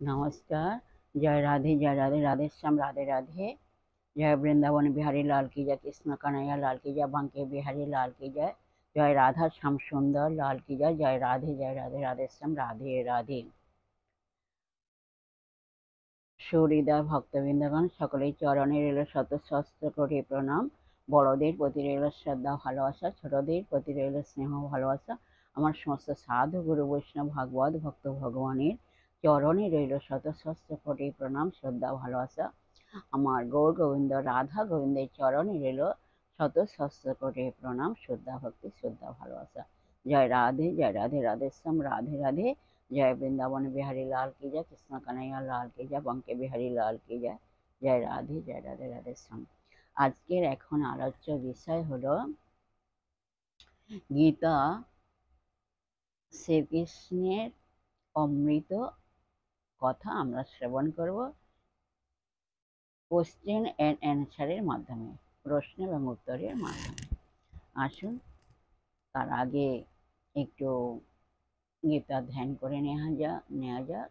नमस्कार। जय राधे जय राधे, राधे श्याम राधे राधे। जय वृंदावन बिहारी लाल की जय, कृष्ण कन्हैया लाल की जय, बांके बिहारी लाल की जय, जय राधा श्याम सुंदर लाल की जय, जय राधे जय राधे, राधे श्याम राधे राधे। সুহৃদয় ভক্তবৃন্দগণ, সকলেই চরণে রইল শত সহস্র কোটি প্রণাম। বড়দের প্রতি রইল শ্রদ্ধা ভালোবাসা, ছোটদের প্রতি রইল স্নেহ ভালোবাসা। আমার সমস্ত সাধু গুরু বৈষ্ণব ভাগবত ভক্ত ভগবানের চরণে রইল শত সহস্র কোটি প্রণাম, শ্রদ্ধা ভালোবাসা। আমার গৌর গোবিন্দ রাধা গোবিন্দের চরণে রইল শত সহস্র কোটি প্রণাম, শ্রদ্ধা ভক্তি, শ্রদ্ধা ভালোবাসা। জয় রাধে জয় রাধে, রাধে শ্যাম রাধে রাধে। जय वृंदावन बिहारी लाल की जय, कृष्ण कन्हैया लाल की जय, बांके बिहारी लाल की जय, जय राधे राधे श्याम। আজকের এখন আলোচ্য বিষয় হলো গীতা শ্রীকৃষ্ণের অমৃত কথা আমরা শ্রবণ করব কোশ্চেন এন্ড অ্যান্সারের মাধ্যমে, প্রশ্ন এবং উত্তরের মাধ্যমে। আসুন তার আগে একটু গীতা ধ্যান করে নেওয়া যাক।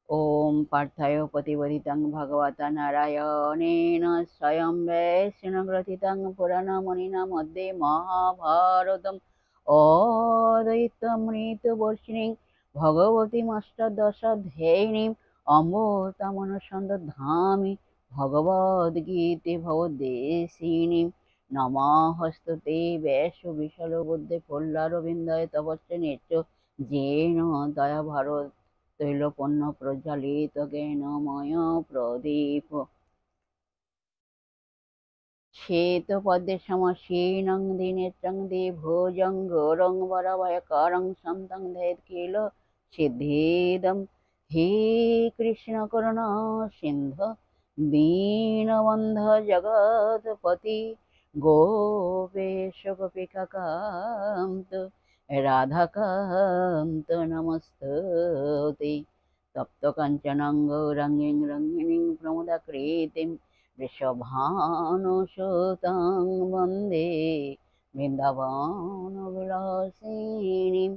ओम पार्थाय प्रतिबोधितं भगवता नारायणेन स्वयं वैष्णवग्रथितं पुराणमुनिना मध्ये महाभारतम् अद्वैतामृतवर्षिणीं भगवतीमष्टादशाध्यायिनीम् अमृतमनुसन्धामि भगवद्गीते भवद्देशिनीं। नमोऽस्तुते वैश्वविशालबुद्धे फुल्लारविन्दाय तपश्चनेच्च येन दया भारत তৈলপন্ন প্রজ্বালিত জ্ঞানময় প্রদীপ শ্বেত পদ্মে সমসীনং দীনেত্রং দ্বিভুজং গৌরং বরাভয়কারং সন্তং ধৈর্যকিল সিদ্ধিদম। হে কৃষ্ণ করুণা সিন্ধু দীনবন্ধ জগৎপতি গোপেশ গোপিকাকান্ত রাধাকান্ত নমস্তুতে। তপ্ত কাঞ্চনং গৌরাঙ্গীং রঙ্গিণীং প্রমোদাকৃতিং বৃষভানুসুতাং বন্দে বৃন্দাবন বিলাসিনীং।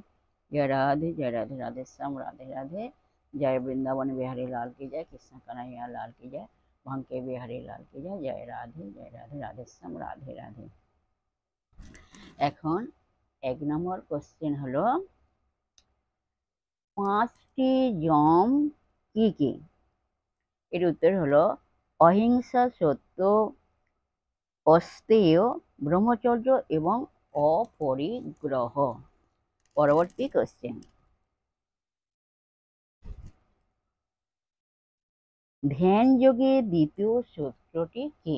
जय राधे राधे श्याम राधे राधे। जय वृंदावन बिहारी लाल की जय, कृष्ण कन्हैया लाल की जय, बांके बिहारी लाल की जय, जय राधे राधे श्याम राधे राधे। এখন এক নম্বর কোশ্চেন হলো পাঁচটি যম কি কি? এর উত্তর হলো অহিংসা, সত্য, অস্তেয়, ব্রহ্মচর্য এবং অপরিগ্রহ। পরবর্তী কোশ্চেন, ধ্যান যোগে দ্বিতীয় সূত্রটি কি?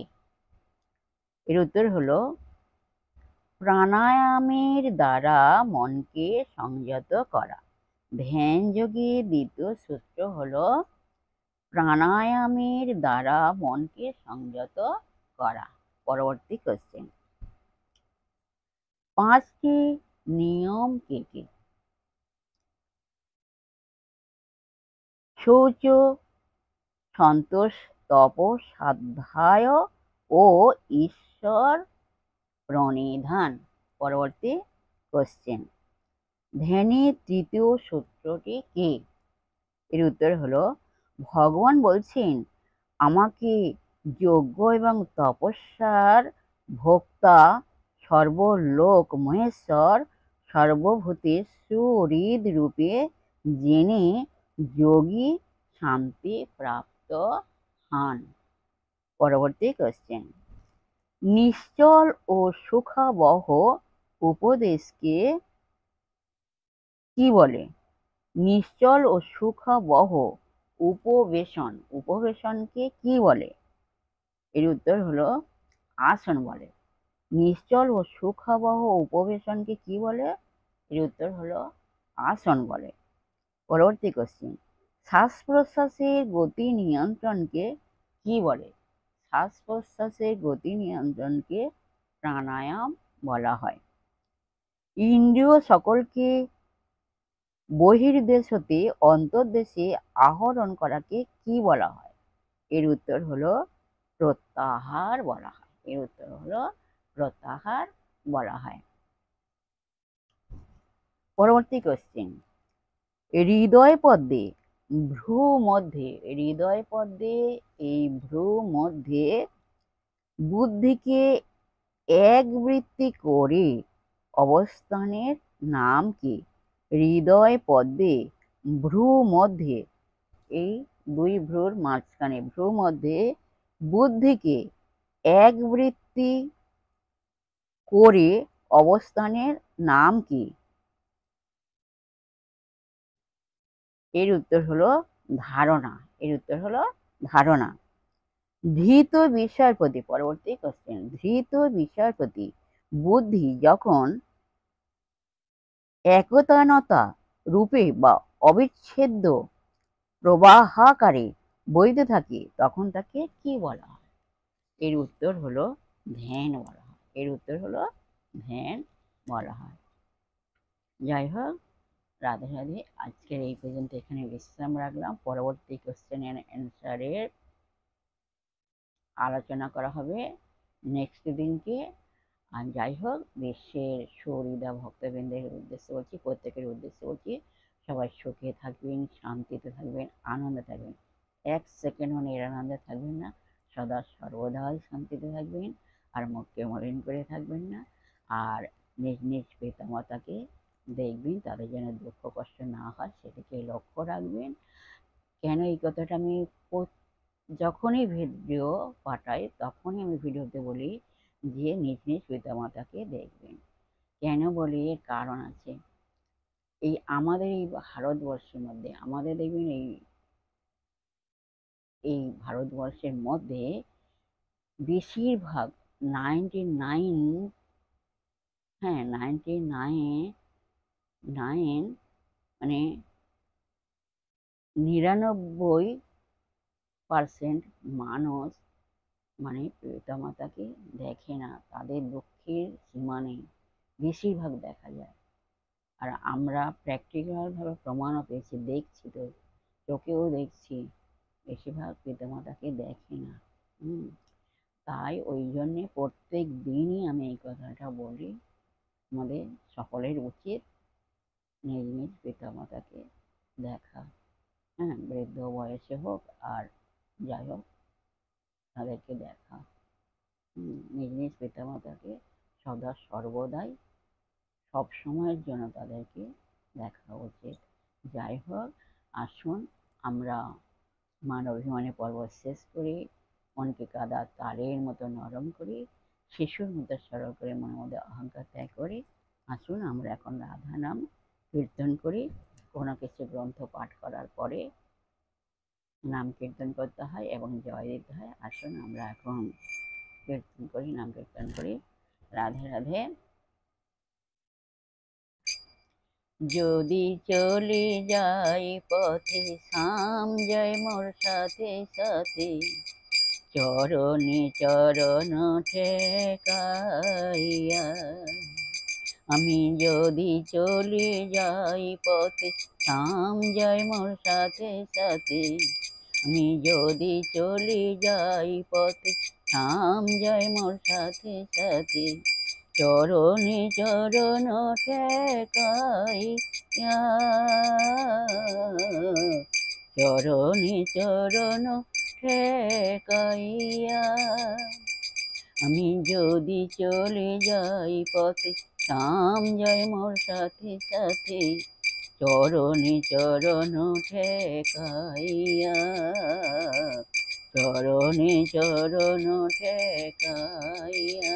এর উত্তর হলো প্রাণায়ামের দ্বারা মনকে সংযত করা। ধ্যান যোগে দ্বিতীয় সূত্র হলো প্রাণায়ামের দ্বারা মনকে সংযত করা। পরবর্তী কোশ্চেন, পাঁচটি নিয়ম কি কি? শৌচ, সন্তোষ, তপ, স্বাধ্যায় ও ঈশ্বর প্রণিধান। পরবর্তী কোশ্চেন, ধ্যানের তৃতীয় সূত্রটি কি? এর উত্তর হলো ভগবান বলছেন আমাকে যজ্ঞ এবং তপস্যার ভোক্তা, সর্বলোক মহেশ্বর, সর্বভূতে সুহৃদ রূপে জেনে যোগী শান্তি প্রাপ্ত হন। পরবর্তী কোশ্চেন, নিশ্চল ও সুখাবহ উপদেশকে কি বলে? নিশ্চল ও সুখাবহ উপবেশনকে কি বলে? এর উত্তর হলো আসন বলে। নিশ্চল ও সুখাবহ উপবেশনকে কি বলে? এর উত্তর হলো আসন বলে। পরবর্তী কোশ্চেন, শ্বাস প্রশ্বাসের গতি নিয়ন্ত্রণকে কি বলে? শ্বাস প্রশ্বাসের গতি নিয়ন্ত্রণকে প্রাণায়াম বলা হয়। ইন্দ্রিয় সকলকে বহির্দেশ হতে অন্তর্দেশে আহরণ করাকে কি বলা হয়? এর উত্তর হলো প্রত্যাহার বলা হয়। এর উত্তর হলো প্রত্যাহার বলা হয়। পরবর্তী কোশ্চেন, হৃদয় পদ্মে ভ্রু মধ্যে, হৃদয় পদ্মে এই ভ্রু মধ্যে বুদ্ধিকে একবৃত্তি করে অবস্থানের নাম কি? হৃদয় পদ্মে ভ্রু মধ্যে, এই দুই ভ্রুর মাঝখানে ভ্রু মধ্যে বুদ্ধিকে একবৃত্তি করে অবস্থানের নাম কি? এর উত্তর হলো ধারণা। এর উত্তর হলো ধারণা। ধৃত বিষয়ের প্রতি, পরবর্তী কোশ্চেন, ধৃত বিষয়ের প্রতি বুদ্ধি যখন একতানতা রূপে বা অবিচ্ছেদ্য প্রবাহাকারে বইতে থাকে তখন তাকে কি বলা হয়? এর উত্তর হলো ধ্যান বলা হয়। এর উত্তর হলো ধ্যান বলা হয়। যাই হোক, রাধে রাধে। আজকের এই পর্যন্ত এখানে বিশ্রাম রাখলাম। পরবর্তী কোশ্চেন এন্ড অ্যান্সারের আলোচনা করা হবে নেক্সট দিনকে। আর যাই হোক, বিশ্বের সুহৃদয় ভক্তবৃন্দের উদ্দেশ্যে বলছি, প্রত্যেকের উদ্দেশ্যে বলছি, সবাই সুখে থাকবেন, শান্তিতে থাকবেন, আনন্দে থাকবেন। এক সেকেন্ডও নিরানন্দে থাকবেন না, সদা সর্বদাই শান্তিতে থাকবেন, আর মুখকে মলিন করে থাকবেন না। আর নিজ নিজ পিতামাতাকে দেখবেন, তাদের যেন দুঃখ কষ্ট না হয় সেদিকে লক্ষ্য রাখবেন। কেন এই কথাটা আমি যখনই ভিডিও পাঠাই তখনই আমি ভিডিওতে বলি যে নিজ নিজ পিতামাতাকে দেখবেন। কেন বলি? এর কারণ আছে। এই আমাদের এই ভারতবর্ষের মধ্যে, আমাদের দেখবেন এই ভারতবর্ষের মধ্যে বেশিরভাগ 99, হ্যাঁ 99 মানে 99% মানুষ মানে পিতামাতাকে দেখে না, তাদের দুঃখের সীমা নেই, বেশিরভাগ দেখা যায়। আর আমরা প্র্যাকটিক্যালভাবে প্রমাণও পেয়েছি, দেখছি তো, চোখেও দেখছি, বেশিরভাগ পিতামাতাকে দেখে না। তাই ওই জন্যে প্রত্যেক দিনই আমি এই কথাটা বলি, আমাদের সকলের উচিত নিজ নিজ পিতামাতাকে দেখা। হ্যাঁ, বৃদ্ধ বয়সে হোক আর যাই হোক, তাদেরকে দেখা। নিজ নিজ পিতামাতাকে সদা সর্বদাই সব সময়ের জন্য তাদেরকে দেখা উচিত। যাই হোক, আসুন আমরা মান অভিমানে পর্ব শেষ করি, মনকে কাদা তারের মতো নরম করি, শিশুর মতো সরল করে মনের মধ্যে অহংকার ত্যাগ করি। আসুন আমরা এখন রাধা নাম কীর্তন করি। কোনো কিছু গ্রন্থ পাঠ করার পরে নাম কীর্তন করতে হয় এবং জয় দিতে হয়। আসুন আমরা এখন কীর্তন করি, নাম কীর্তন করি। রাধে রাধে। যদি চলে যাই পথে শ্যাম জয় মোর সাথে সাথে, চরণে চরণ ঠেকাইয়া। আমি যদি চলে যাই পথে শ্যাম জয় মোর সাথে সাথে, আমি যদি চলে যাই পথে শ্যাম জয় মোর সাথে সাথে, চরণে চরণ ঠেকাইয়া। চরণে চরণ ঠেকাইয়া। আমি যদি চলে যাই পথে শ্যাম জয় মোর সাথে সাথে, চরণে চরণ ঠেকাইয়া। চরণে চরণ ঠেকাইয়া।